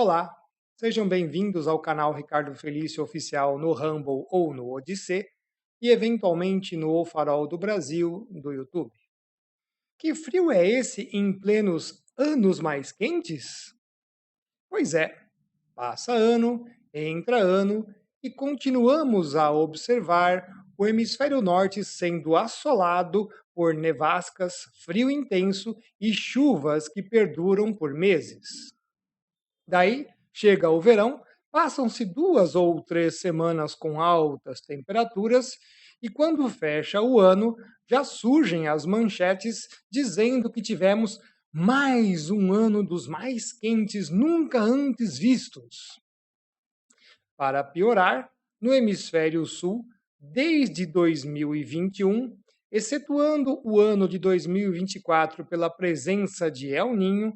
Olá, sejam bem-vindos ao canal Ricardo Felício Oficial no Rumble ou no Odissê e eventualmente no O Farol do Brasil do YouTube. Que frio é esse em plenos anos mais quentes? Pois é, passa ano, entra ano e continuamos a observar o hemisfério norte sendo assolado por nevascas, frio intenso e chuvas que perduram por meses. Daí chega o verão, passam-se 2 ou 3 semanas com altas temperaturas e quando fecha o ano já surgem as manchetes dizendo que tivemos mais um ano dos mais quentes nunca antes vistos. Para piorar, no hemisfério sul, desde 2021, excetuando o ano de 2024 pela presença de El Ninho,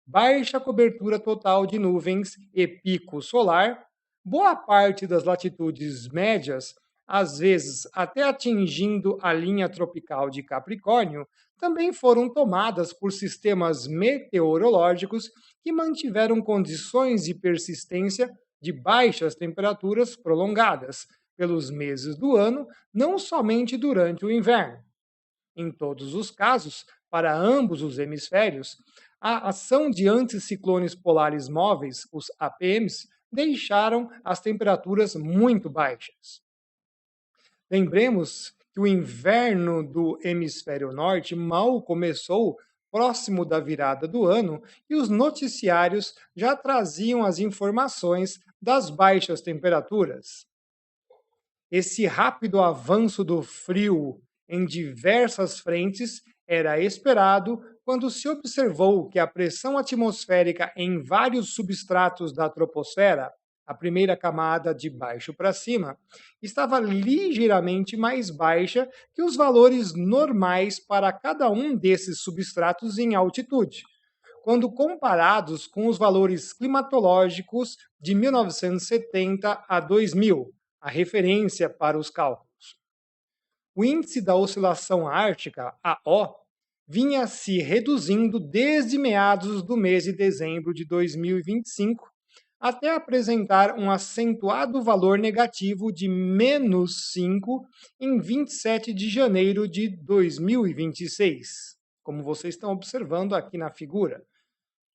baixa cobertura total de nuvens e pico solar, boa parte das latitudes médias, às vezes até atingindo a linha tropical de Capricórnio, também foram tomadas por sistemas meteorológicos que mantiveram condições de persistência de baixas temperaturas prolongadas pelos meses do ano, não somente durante o inverno. Em todos os casos, para ambos os hemisférios, a ação de anticiclones polares móveis, os APMs, deixaram as temperaturas muito baixas. Lembremos que o inverno do hemisfério norte mal começou próximo da virada do ano e os noticiários já traziam as informações das baixas temperaturas. Esse rápido avanço do frio em diversas frentes era esperado quando se observou que a pressão atmosférica em vários substratos da troposfera, a primeira camada de baixo para cima, estava ligeiramente mais baixa que os valores normais para cada um desses substratos em altitude, quando comparados com os valores climatológicos de 1970 a 2000, a referência para os cálculos. O índice da oscilação ártica, AO, vinha se reduzindo desde meados do mês de dezembro de 2025, até apresentar um acentuado valor negativo de -5 em 27 de janeiro de 2026, como vocês estão observando aqui na figura.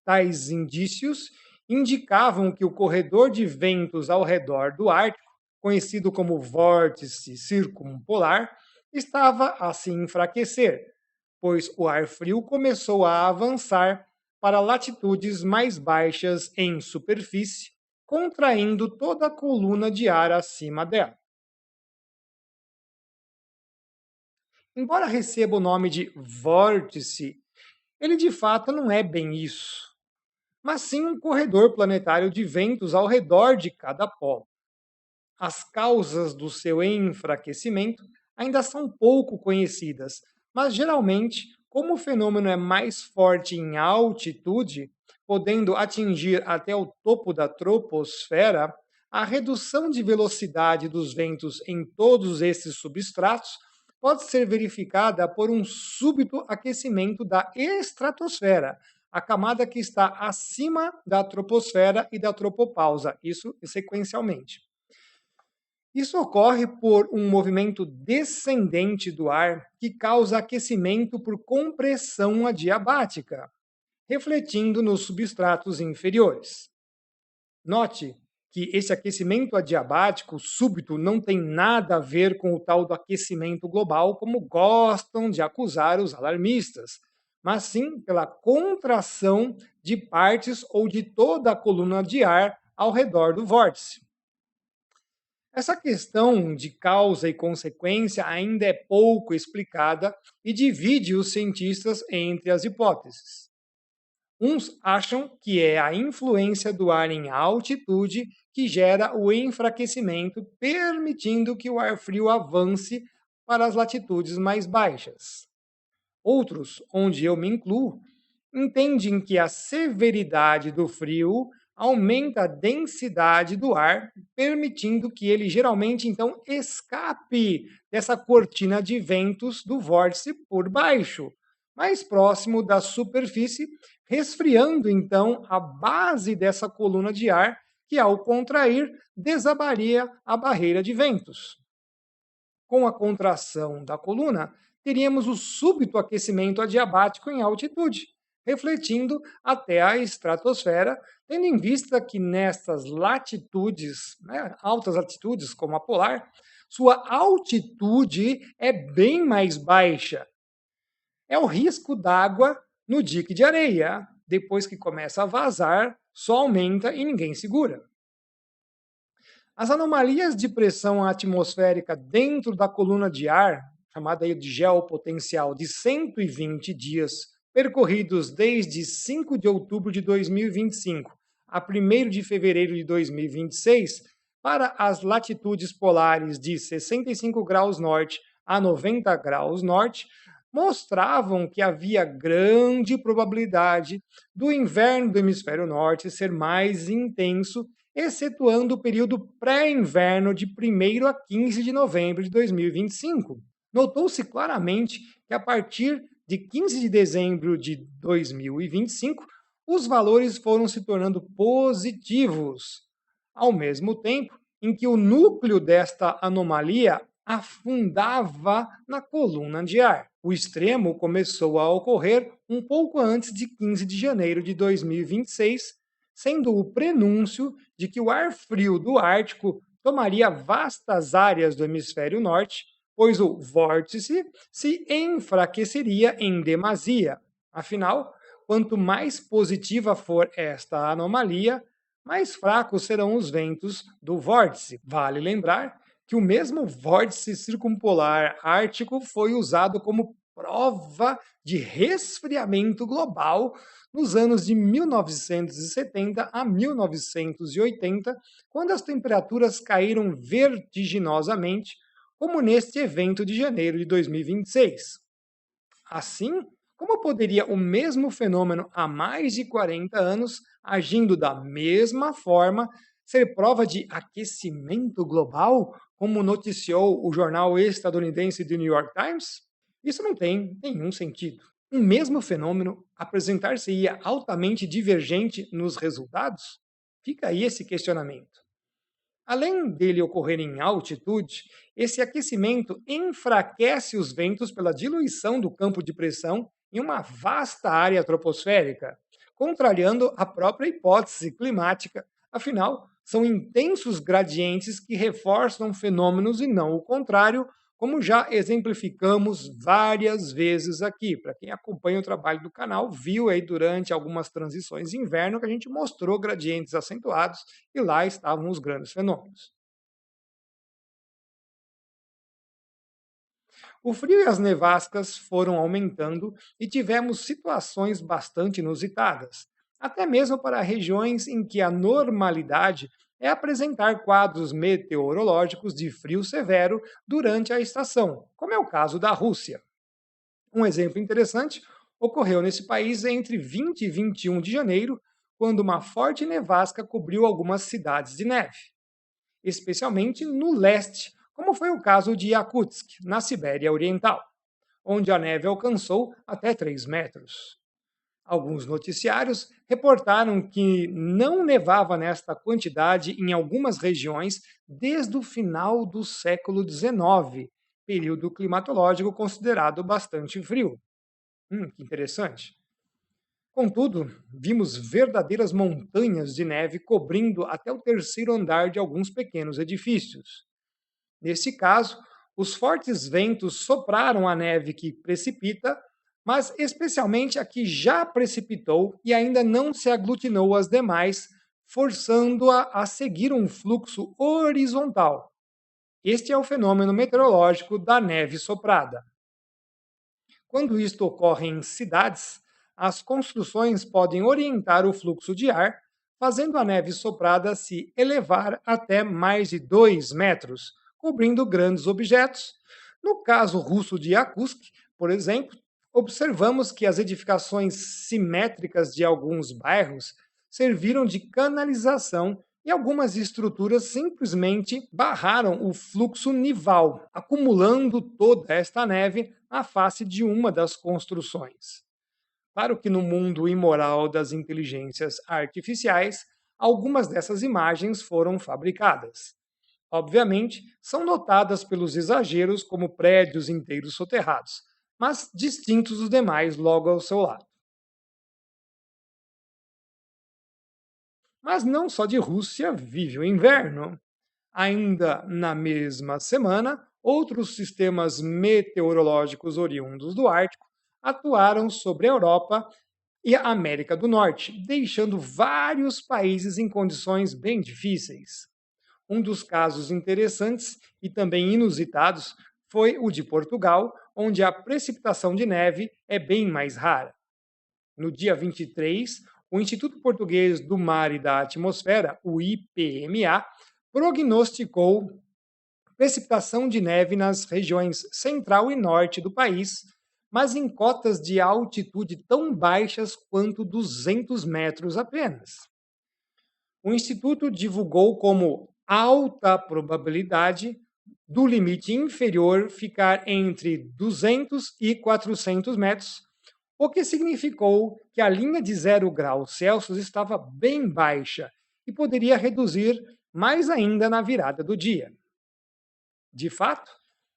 Tais indícios indicavam que o corredor de ventos ao redor do Ártico, conhecido como vórtice circumpolar, estava a se enfraquecer, pois o ar frio começou a avançar para latitudes mais baixas em superfície, contraindo toda a coluna de ar acima dela. Embora receba o nome de vórtice, ele de fato não é bem isso, mas sim um corredor planetário de ventos ao redor de cada polo. As causas do seu enfraquecimento ainda são pouco conhecidas, mas geralmente, como o fenômeno é mais forte em altitude, podendo atingir até o topo da troposfera, a redução de velocidade dos ventos em todos esses substratos pode ser verificada por um súbito aquecimento da estratosfera, a camada que está acima da troposfera e da tropopausa, isso sequencialmente. Isso ocorre por um movimento descendente do ar que causa aquecimento por compressão adiabática, refletindo nos substratos inferiores. Note que esse aquecimento adiabático súbito não tem nada a ver com o tal do aquecimento global, como gostam de acusar os alarmistas, mas sim pela contração de partes ou de toda a coluna de ar ao redor do vórtice. Essa questão de causa e consequência ainda é pouco explicada e divide os cientistas entre as hipóteses. Uns acham que é a influência do ar em altitude que gera o enfraquecimento, permitindo que o ar frio avance para as latitudes mais baixas. Outros, onde eu me incluo, entendem que a severidade do frio aumenta a densidade do ar, permitindo que ele geralmente então escape dessa cortina de ventos do vórtice por baixo, mais próximo da superfície, resfriando então a base dessa coluna de ar, que ao contrair desabaria a barreira de ventos. Com a contração da coluna, teríamos o súbito aquecimento adiabático em altitude, refletindo até a estratosfera, tendo em vista que nestas latitudes, altas latitudes, como a polar, sua altitude é bem mais baixa. É o risco d'água no dique de areia. Depois que começa a vazar, só aumenta e ninguém segura. As anomalias de pressão atmosférica dentro da coluna de ar, chamada de geopotencial, de 120 dias, percorridos desde 5 de outubro de 2025 a 1º de fevereiro de 2026, para as latitudes polares de 65 graus norte a 90 graus norte, mostravam que havia grande probabilidade do inverno do hemisfério norte ser mais intenso, excetuando o período pré-inverno de 1º a 15 de novembro de 2025. Notou-se claramente que a partir de 15 de dezembro de 2025, os valores foram se tornando positivos, ao mesmo tempo em que o núcleo desta anomalia afundava na coluna de ar. O extremo começou a ocorrer um pouco antes de 15 de janeiro de 2026, sendo o prenúncio de que o ar frio do Ártico tomaria vastas áreas do hemisfério norte, pois o vórtice se enfraqueceria em demasia. Afinal, quanto mais positiva for esta anomalia, mais fracos serão os ventos do vórtice. Vale lembrar que o mesmo vórtice circumpolar ártico foi usado como prova de resfriamento global nos anos de 1970 a 1980, quando as temperaturas caíram vertiginosamente, como neste evento de janeiro de 2026. Assim, como poderia o mesmo fenômeno há mais de 40 anos, agindo da mesma forma, ser prova de aquecimento global, como noticiou o jornal estadunidense The New York Times? Isso não tem nenhum sentido. Um mesmo fenômeno apresentar-se-ia altamente divergente nos resultados? Fica aí esse questionamento. Além dele ocorrer em altitude, esse aquecimento enfraquece os ventos pela diluição do campo de pressão em uma vasta área troposférica, contrariando a própria hipótese climática. Afinal, são intensos gradientes que reforçam fenômenos e não o contrário, como já exemplificamos várias vezes aqui. Para quem acompanha o trabalho do canal, viu aí durante algumas transições de inverno que a gente mostrou gradientes acentuados e lá estavam os grandes fenômenos. O frio e as nevascas foram aumentando e tivemos situações bastante inusitadas, até mesmo para regiões em que a normalidade é apresentar quadros meteorológicos de frio severo durante a estação, como é o caso da Rússia. Um exemplo interessante ocorreu nesse país entre 20 e 21 de janeiro, quando uma forte nevasca cobriu algumas cidades de neve, especialmente no leste, como foi o caso de Yakutsk, na Sibéria Oriental, onde a neve alcançou até 3 metros. Alguns noticiários reportaram que não nevava nesta quantidade em algumas regiões desde o final do século XIX, período climatológico considerado bastante frio. Que interessante. Contudo, vimos verdadeiras montanhas de neve cobrindo até o terceiro andar de alguns pequenos edifícios. Nesse caso, os fortes ventos sopraram a neve que precipita, mas especialmente a que já precipitou e ainda não se aglutinou às demais, forçando-a a seguir um fluxo horizontal. Este é o fenômeno meteorológico da neve soprada. Quando isto ocorre em cidades, as construções podem orientar o fluxo de ar, fazendo a neve soprada se elevar até mais de 2 metros, cobrindo grandes objetos. No caso russo de Yakutsk, por exemplo, observamos que as edificações simétricas de alguns bairros serviram de canalização e algumas estruturas simplesmente barraram o fluxo nival, acumulando toda esta neve a face de uma das construções. Claro que no mundo imoral das inteligências artificiais, algumas dessas imagens foram fabricadas. Obviamente, são notadas pelos exageros como prédios inteiros soterrados, mas distintos dos demais logo ao seu lado. Mas não só de Rússia vive o inverno. Ainda na mesma semana, outros sistemas meteorológicos oriundos do Ártico atuaram sobre a Europa e a América do Norte, deixando vários países em condições bem difíceis. Um dos casos interessantes e também inusitados foi o de Portugal, onde a precipitação de neve é bem mais rara. No dia 23, o Instituto Português do Mar e da Atmosfera, o IPMA, prognosticou precipitação de neve nas regiões central e norte do país, mas em cotas de altitude tão baixas quanto 200 metros apenas. O Instituto divulgou como alta probabilidade do limite inferior ficar entre 200 e 400 metros, o que significou que a linha de 0 graus Celsius estava bem baixa e poderia reduzir mais ainda na virada do dia. De fato,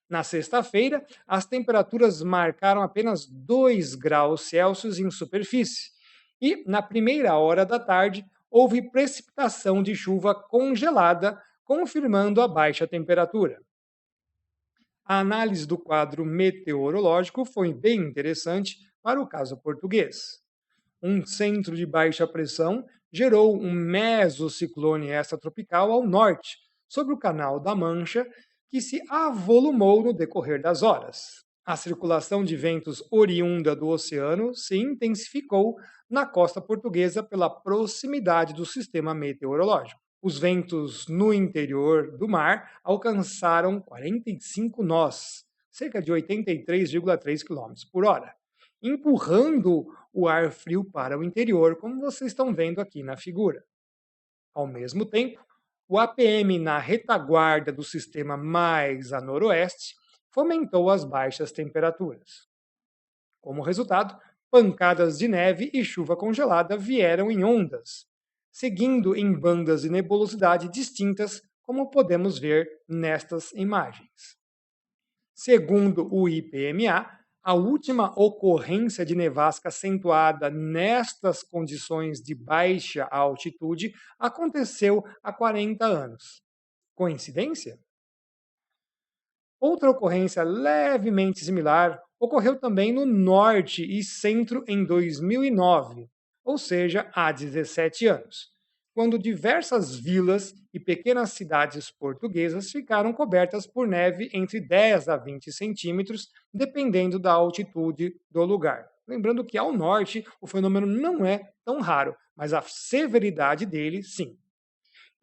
na sexta-feira, as temperaturas marcaram apenas 2 graus Celsius em superfície e, na primeira hora da tarde, houve precipitação de chuva congelada, confirmando a baixa temperatura. A análise do quadro meteorológico foi bem interessante para o caso português. Um centro de baixa pressão gerou um mesociclone extratropical ao norte, sobre o Canal da Mancha, que se avolumou no decorrer das horas. A circulação de ventos oriunda do oceano se intensificou na costa portuguesa pela proximidade do sistema meteorológico. Os ventos no interior do mar alcançaram 45 nós, cerca de 83,3 km por hora, empurrando o ar frio para o interior, como vocês estão vendo aqui na figura. Ao mesmo tempo, o APM na retaguarda do sistema mais a noroeste fomentou as baixas temperaturas. Como resultado, pancadas de neve e chuva congelada vieram em ondas, seguindo em bandas de nebulosidade distintas, como podemos ver nestas imagens. Segundo o IPMA, a última ocorrência de nevasca acentuada nestas condições de baixa altitude aconteceu há 40 anos. Coincidência? Outra ocorrência levemente similar ocorreu também no norte e centro em 2009, ou seja, há 17 anos, quando diversas vilas e pequenas cidades portuguesas ficaram cobertas por neve entre 10 a 20 centímetros, dependendo da altitude do lugar. Lembrando que ao norte o fenômeno não é tão raro, mas a severidade dele, sim.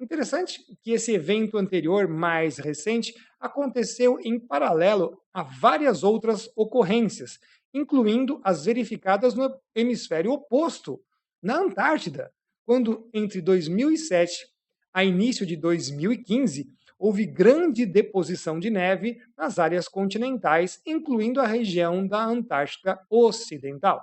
Interessante que esse evento anterior, mais recente, aconteceu em paralelo a várias outras ocorrências, incluindo as verificadas no hemisfério oposto, na Antártida, quando entre 2007 a início de 2015 houve grande deposição de neve nas áreas continentais, incluindo a região da Antártica Ocidental.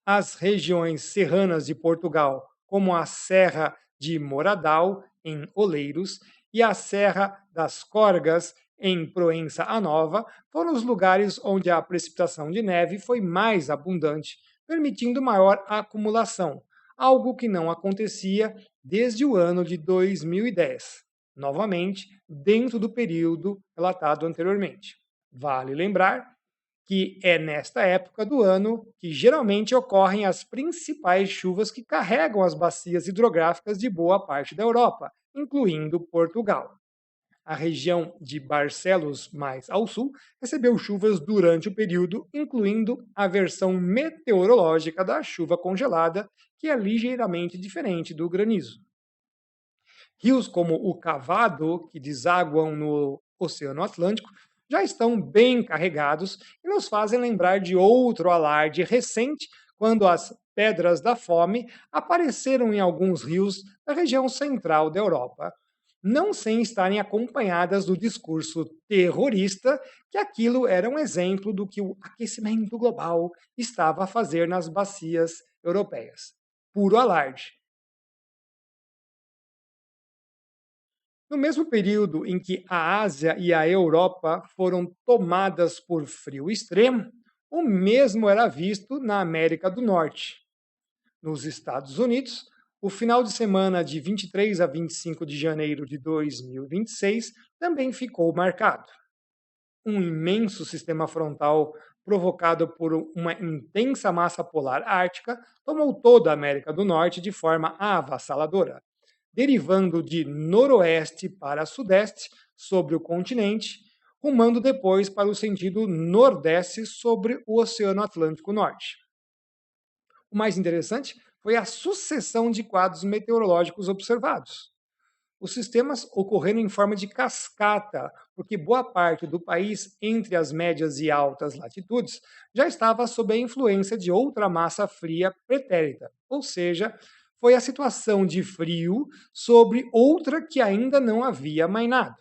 As regiões serranas de Portugal, como a Serra de Moradal, em Oleiros, e a Serra das Corgas, em Proença a Nova, foram os lugares onde a precipitação de neve foi mais abundante, permitindo maior acumulação, algo que não acontecia desde o ano de 2010, novamente dentro do período relatado anteriormente. Vale lembrar que é nesta época do ano que geralmente ocorrem as principais chuvas que carregam as bacias hidrográficas de boa parte da Europa, incluindo Portugal. A região de Barcelos, mais ao sul, recebeu chuvas durante o período, incluindo a versão meteorológica da chuva congelada, que é ligeiramente diferente do granizo. Rios como o Cavado, que desaguam no Oceano Atlântico, já estão bem carregados e nos fazem lembrar de outro alarde recente, quando as pedras da fome apareceram em alguns rios da região central da Europa. não sem estarem acompanhadas do discurso terrorista que aquilo era um exemplo do que o aquecimento global estava a fazer nas bacias europeias. Puro alarde. No mesmo período em que a Ásia e a Europa foram tomadas por frio extremo, o mesmo era visto na América do Norte. Nos Estados Unidos, o final de semana de 23 a 25 de janeiro de 2026 também ficou marcado. Um imenso sistema frontal provocado por uma intensa massa polar ártica tomou toda a América do Norte de forma avassaladora, derivando de noroeste para sudeste sobre o continente, rumando depois para o sentido nordeste sobre o Oceano Atlântico Norte. O mais interessante foi a sucessão de quadros meteorológicos observados. Os sistemas ocorreram em forma de cascata, porque boa parte do país, entre as médias e altas latitudes, já estava sob a influência de outra massa fria pretérita, ou seja, foi a situação de frio sobre outra que ainda não havia mainado.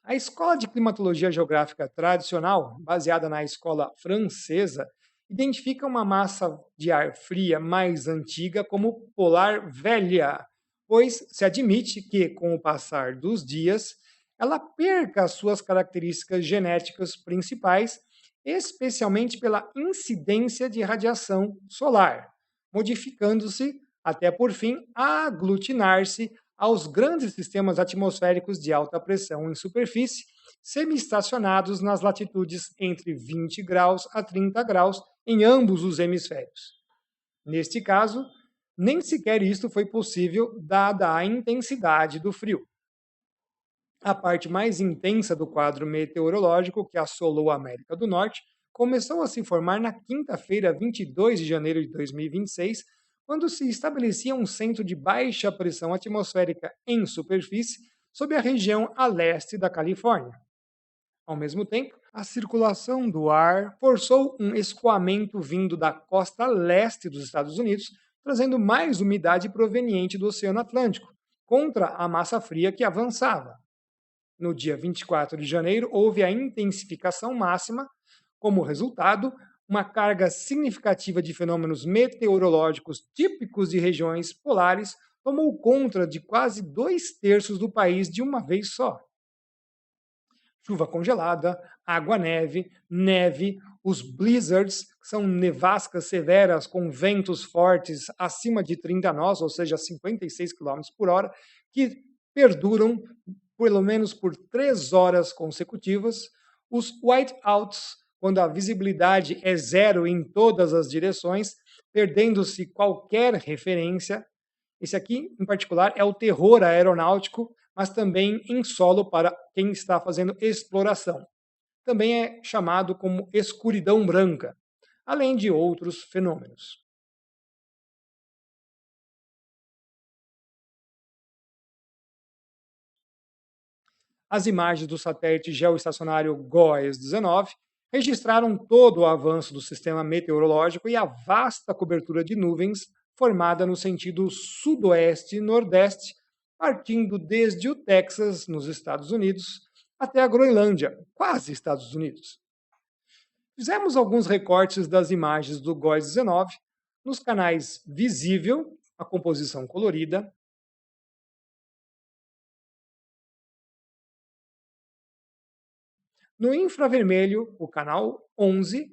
A escola de climatologia geográfica tradicional, baseada na escola francesa, identifica uma massa de ar fria mais antiga como polar velha, pois se admite que, com o passar dos dias, ela perca as suas características genéticas principais, especialmente pela incidência de radiação solar, modificando-se até por fim aglutinar-se aos grandes sistemas atmosféricos de alta pressão em superfície, semi-estacionados nas latitudes entre 20 graus a 30 graus em ambos os hemisférios. Neste caso, nem sequer isto foi possível, dada a intensidade do frio. A parte mais intensa do quadro meteorológico que assolou a América do Norte começou a se formar na quinta-feira, 22 de janeiro de 2026, quando se estabelecia um centro de baixa pressão atmosférica em superfície sobre a região a leste da Califórnia. Ao mesmo tempo, a circulação do ar forçou um escoamento vindo da costa leste dos Estados Unidos, trazendo mais umidade proveniente do Oceano Atlântico, contra a massa fria que avançava. No dia 24 de janeiro, houve a intensificação máxima. Como resultado, uma carga significativa de fenômenos meteorológicos típicos de regiões polares tomou conta de quase 2/3 do país de uma vez só. Chuva congelada, água-neve, neve, os blizzards, que são nevascas severas com ventos fortes acima de 30 nós, ou seja, 56 km por hora, que perduram pelo menos por 3 horas consecutivas, os whiteouts, quando a visibilidade é zero em todas as direções, perdendo-se qualquer referência. Esse aqui, em particular, é o terror aeronáutico, mas também em solo para quem está fazendo exploração. Também é chamado como escuridão branca, além de outros fenômenos. As imagens do satélite geoestacionário GOES-19 registraram todo o avanço do sistema meteorológico e a vasta cobertura de nuvens formada no sentido sudoeste-nordeste, partindo desde o Texas, nos Estados Unidos, até a Groenlândia, quase Estados Unidos. Fizemos alguns recortes das imagens do GOES-19 nos canais Visível, a composição colorida, no infravermelho, o canal 11,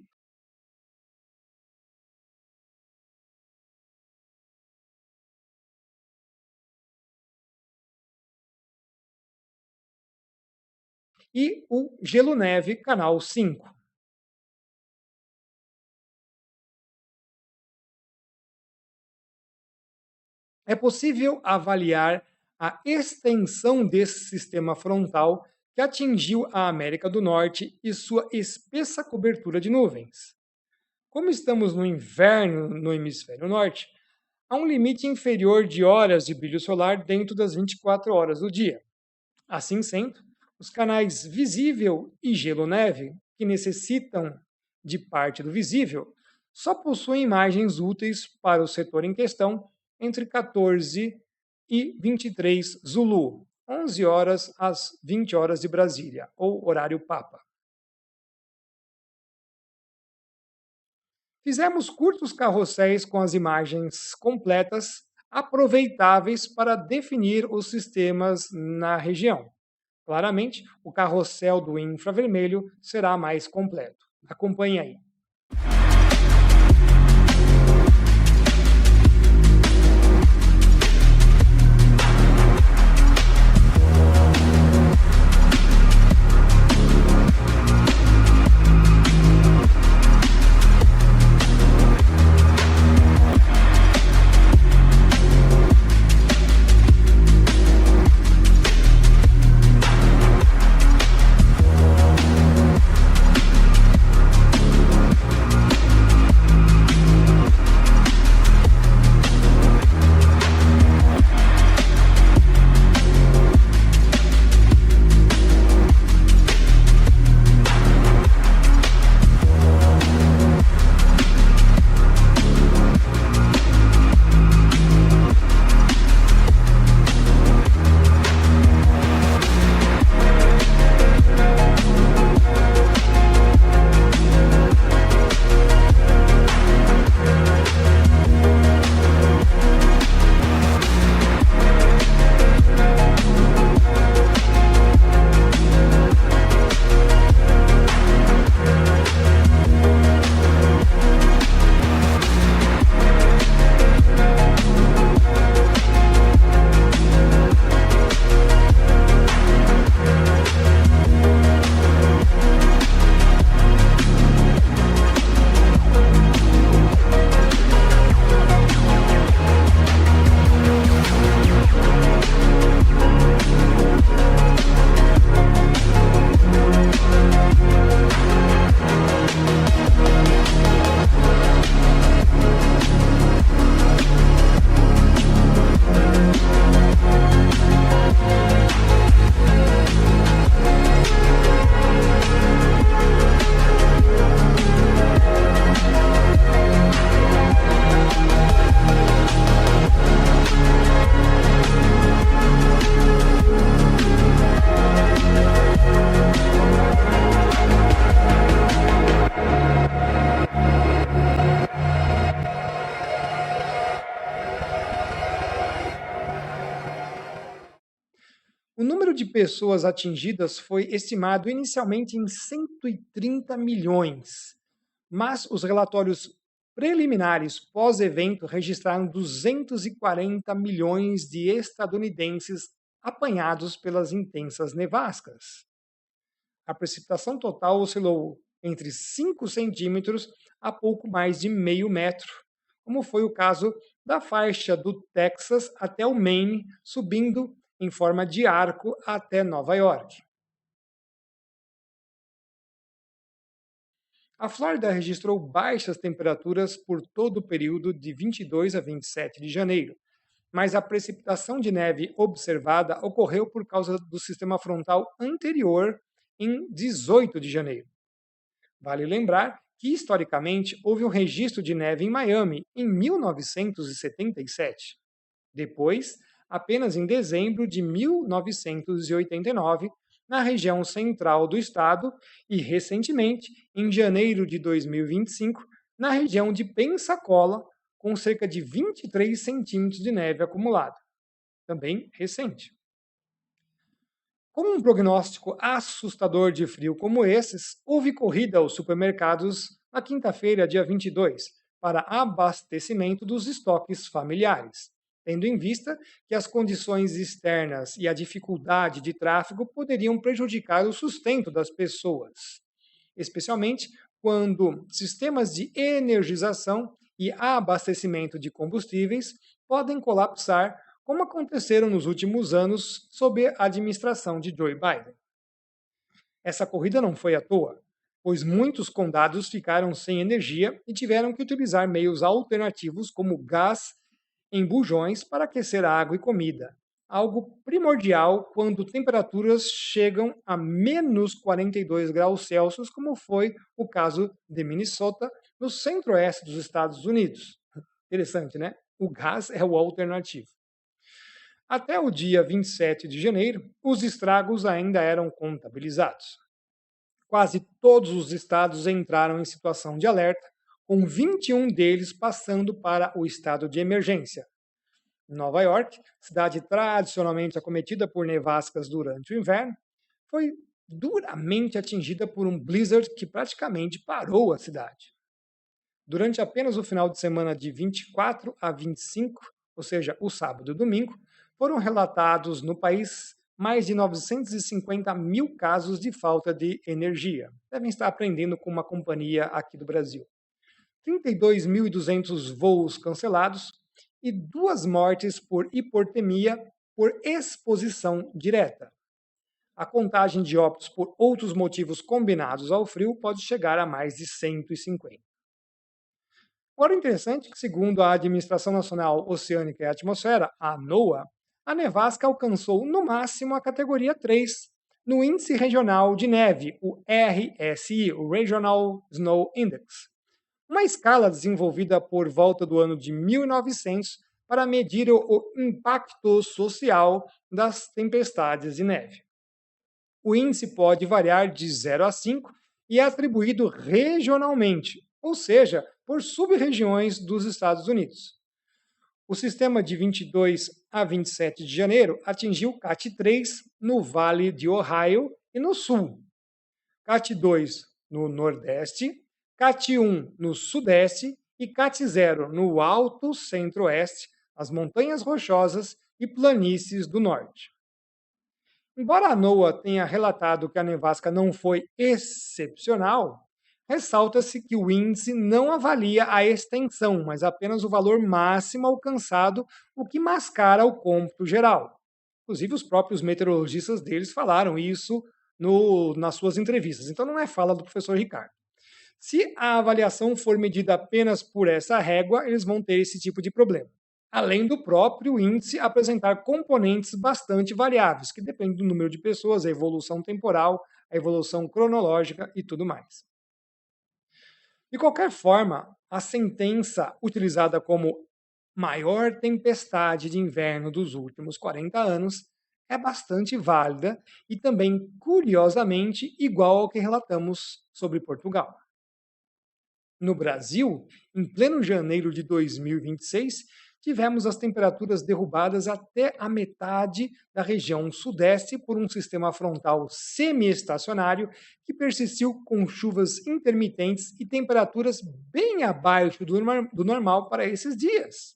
e o gelo-neve, canal 5. É possível avaliar a extensão desse sistema frontal que atingiu a América do Norte e sua espessa cobertura de nuvens. Como estamos no inverno no hemisfério norte, há um limite inferior de horas de brilho solar dentro das 24 horas do dia. Assim sendo, os canais visível e gelo-neve, que necessitam de parte do visível, só possuem imagens úteis para o setor em questão entre 14 e 23 Zulu, 11 horas às 20 horas de Brasília, ou horário Papa. Fizemos curtos carrosséis com as imagens completas, aproveitáveis para definir os sistemas na região. Claramente, o carrossel do infravermelho será mais completo. Acompanhe aí. O número de pessoas atingidas foi estimado inicialmente em 130 milhões, mas os relatórios preliminares pós-evento registraram 240 milhões de estadunidenses apanhados pelas intensas nevascas. A precipitação total oscilou entre 5 centímetros a pouco mais de meio metro, como foi o caso da faixa do Texas até o Maine, subindo em forma de arco até Nova York. A Flórida registrou baixas temperaturas por todo o período de 22 a 27 de janeiro, mas a precipitação de neve observada ocorreu por causa do sistema frontal anterior em 18 de janeiro. Vale lembrar que, historicamente, houve um registro de neve em Miami em 1977. Depois, apenas em dezembro de 1989, na região central do estado e, recentemente, em janeiro de 2025, na região de Pensacola, com cerca de 23 centímetros de neve acumulada. Também recente. Com um prognóstico assustador de frio como esses, houve corrida aos supermercados na quinta-feira, dia 22, para abastecimento dos estoques familiares, tendo em vista que as condições externas e a dificuldade de tráfego poderiam prejudicar o sustento das pessoas, especialmente quando sistemas de energização e abastecimento de combustíveis podem colapsar, como aconteceram nos últimos anos sob a administração de Joe Biden. Essa corrida não foi à toa, pois muitos condados ficaram sem energia e tiveram que utilizar meios alternativos como gás em bujões para aquecer água e comida, algo primordial quando temperaturas chegam a menos 42 graus Celsius, como foi o caso de Minnesota, no centro-oeste dos Estados Unidos. Interessante, né? O gás é o alternativo. Até o dia 27 de janeiro, os estragos ainda eram contabilizados. Quase todos os estados entraram em situação de alerta, com 21 deles passando para o estado de emergência. Nova York, cidade tradicionalmente acometida por nevascas durante o inverno, foi duramente atingida por um blizzard que praticamente parou a cidade. Durante apenas o final de semana de 24 a 25, ou seja, o sábado e domingo, foram relatados no país mais de 950 mil casos de falta de energia. Devem estar aprendendo com uma companhia aqui do Brasil. 32.200 voos cancelados e 2 mortes por hipotermia por exposição direta. A contagem de óbitos por outros motivos combinados ao frio pode chegar a mais de 150. Agora, o interessante é que, segundo a Administração Nacional Oceânica e Atmosfera, a NOAA, a nevasca alcançou no máximo a categoria 3 no Índice Regional de Neve, o RSI, o Regional Snow Index, uma escala desenvolvida por volta do ano de 1900 para medir o impacto social das tempestades de neve. O índice pode variar de 0 a 5 e é atribuído regionalmente, ou seja, por sub-regiões dos Estados Unidos. O sistema de 22 a 27 de janeiro atingiu CAT 3 no Vale de Ohio e no Sul, CAT 2 no Nordeste, CAT 1 no Sudeste e CAT 0 no Alto Centro-Oeste, as Montanhas Rochosas e planícies do Norte. Embora a NOAA tenha relatado que a nevasca não foi excepcional, ressalta-se que o índice não avalia a extensão, mas apenas o valor máximo alcançado, o que mascara o cômputo geral. Inclusive, os próprios meteorologistas deles falaram isso nas suas entrevistas, então não é fala do professor Ricardo. Se a avaliação for medida apenas por essa régua, eles vão ter esse tipo de problema. Além do próprio índice apresentar componentes bastante variáveis, que dependem do número de pessoas, a evolução temporal, a evolução cronológica e tudo mais. De qualquer forma, a sentença utilizada como maior tempestade de inverno dos últimos 40 anos é bastante válida e também, curiosamente, igual ao que relatamos sobre Portugal. No Brasil, em pleno janeiro de 2026, tivemos as temperaturas derrubadas até a metade da região sudeste por um sistema frontal semi-estacionário que persistiu com chuvas intermitentes e temperaturas bem abaixo do normal para esses dias.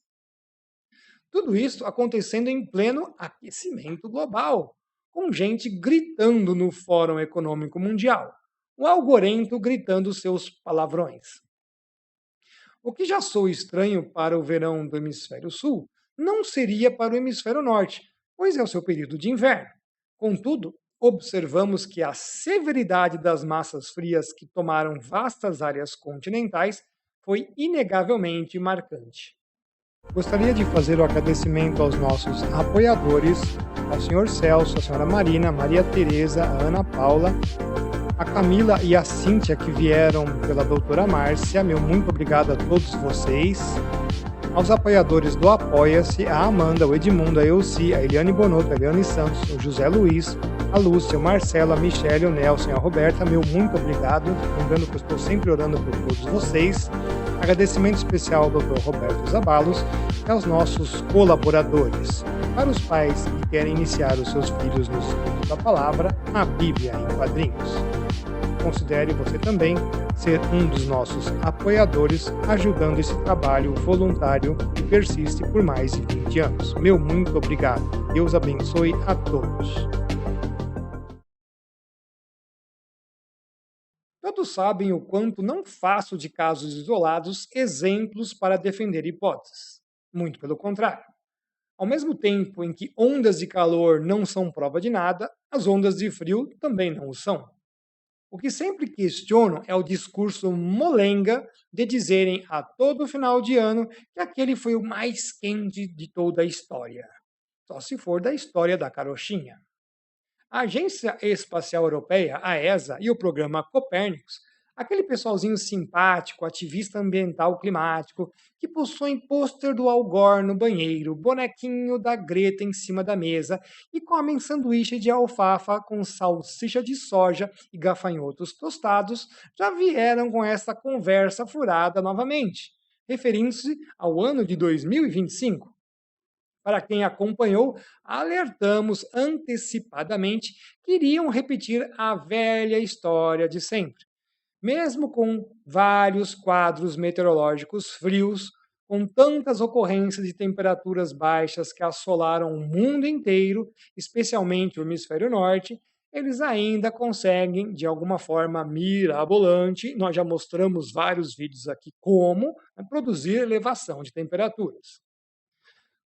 Tudo isso acontecendo em pleno aquecimento global, com gente gritando no Fórum Econômico Mundial, o algorento gritando seus palavrões. O que já soa estranho para o verão do hemisfério sul, não seria para o hemisfério norte, pois é o seu período de inverno. Contudo, observamos que a severidade das massas frias que tomaram vastas áreas continentais foi inegavelmente marcante. Gostaria de fazer o agradecimento aos nossos apoiadores, ao Sr. Celso, a Sra. Marina, a Maria Tereza, a Ana Paula, a Camila e a Cíntia que vieram pela doutora Márcia, meu muito obrigado a todos vocês. Aos apoiadores do Apoia-se, a Amanda, o Edmundo, a Elci, a Eliane Bonotto, a Eliane Santos, o José Luiz, a Lúcia, o Marcelo, a Michelle, o Nelson e a Roberta, meu muito obrigado. Lembrando que eu estou sempre orando por todos vocês. Agradecimento especial ao Dr. Roberto Zabalos e aos nossos colaboradores. Para os pais que querem iniciar os seus filhos no estudo da palavra, a Bíblia em quadrinhos. Considere você também ser um dos nossos apoiadores, ajudando esse trabalho voluntário que persiste por mais de 20 anos. Meu muito obrigado. Deus abençoe a todos. Todos sabem o quanto não faço de casos isolados exemplos para defender hipóteses. Muito pelo contrário. Ao mesmo tempo em que ondas de calor não são prova de nada, as ondas de frio também não o são. O que sempre questiono é o discurso molenga de dizerem a todo final de ano que aquele foi o mais quente de toda a história. Só se for da história da carochinha. A Agência Espacial Europeia, a ESA, e o programa Copérnicos Aquele pessoalzinho simpático, ativista ambiental climático, que possui pôster do Al Gore no banheiro, bonequinho da Greta em cima da mesa e comem sanduíche de alfafa com salsicha de soja e gafanhotos tostados, já vieram com essa conversa furada novamente, referindo-se ao ano de 2025. Para quem acompanhou, alertamos antecipadamente que iriam repetir a velha história de sempre. Mesmo com vários quadros meteorológicos frios, com tantas ocorrências de temperaturas baixas que assolaram o mundo inteiro, especialmente o hemisfério norte, eles ainda conseguem, de alguma forma mirabolante, nós já mostramos vários vídeos aqui como, produzir elevação de temperaturas.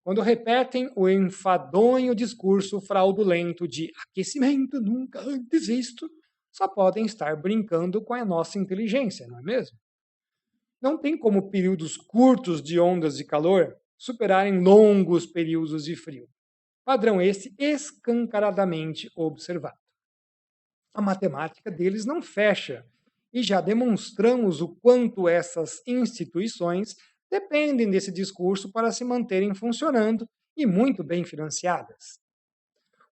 Quando repetem o enfadonho discurso fraudulento de aquecimento nunca antes visto, só podem estar brincando com a nossa inteligência, não é mesmo? Não tem como períodos curtos de ondas de calor superarem longos períodos de frio. Padrão esse escancaradamente observado. A matemática deles não fecha, e já demonstramos o quanto essas instituições dependem desse discurso para se manterem funcionando e muito bem financiadas.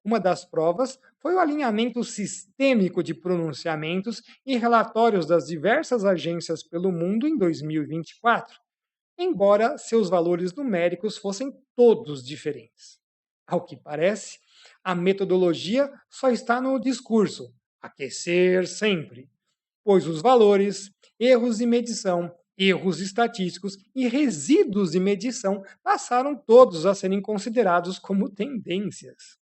Uma das provas foi o alinhamento sistêmico de pronunciamentos e relatórios das diversas agências pelo mundo em 2024, embora seus valores numéricos fossem todos diferentes. Ao que parece, a metodologia só está no discurso, aquecer sempre, pois os valores, erros de medição, erros estatísticos e resíduos de medição passaram todos a serem considerados como tendências.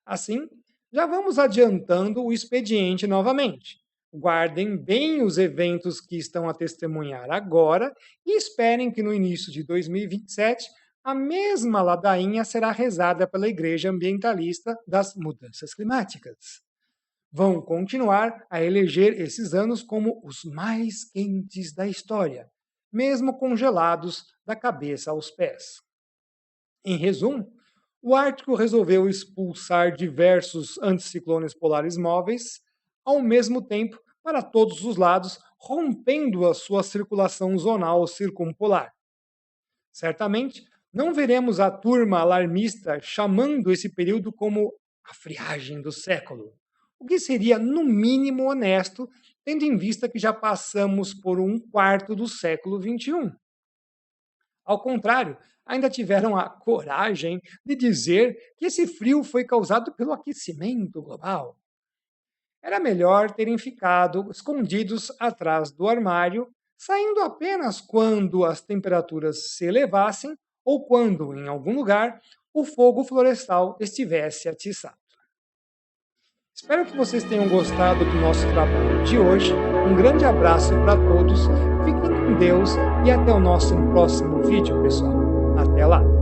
Assim, já vamos adiantando o expediente novamente. Guardem bem os eventos que estão a testemunhar agora e esperem que no início de 2027 a mesma ladainha será rezada pela Igreja Ambientalista das Mudanças Climáticas. Vão continuar a eleger esses anos como os mais quentes da história, mesmo congelados da cabeça aos pés. Em resumo, o Ártico resolveu expulsar diversos anticiclones polares móveis, ao mesmo tempo, para todos os lados, rompendo a sua circulação zonal circumpolar. Certamente, não veremos a turma alarmista chamando esse período como a friagem do século, o que seria, no mínimo, honesto, tendo em vista que já passamos por um quarto do século XXI. Ao contrário, ainda tiveram a coragem de dizer que esse frio foi causado pelo aquecimento global. Era melhor terem ficado escondidos atrás do armário, saindo apenas quando as temperaturas se elevassem ou quando, em algum lugar, o fogo florestal estivesse atiçado. Espero que vocês tenham gostado do nosso trabalho de hoje. Um grande abraço para todos, fiquem com Deus e até o nosso próximo vídeo, pessoal. Até lá!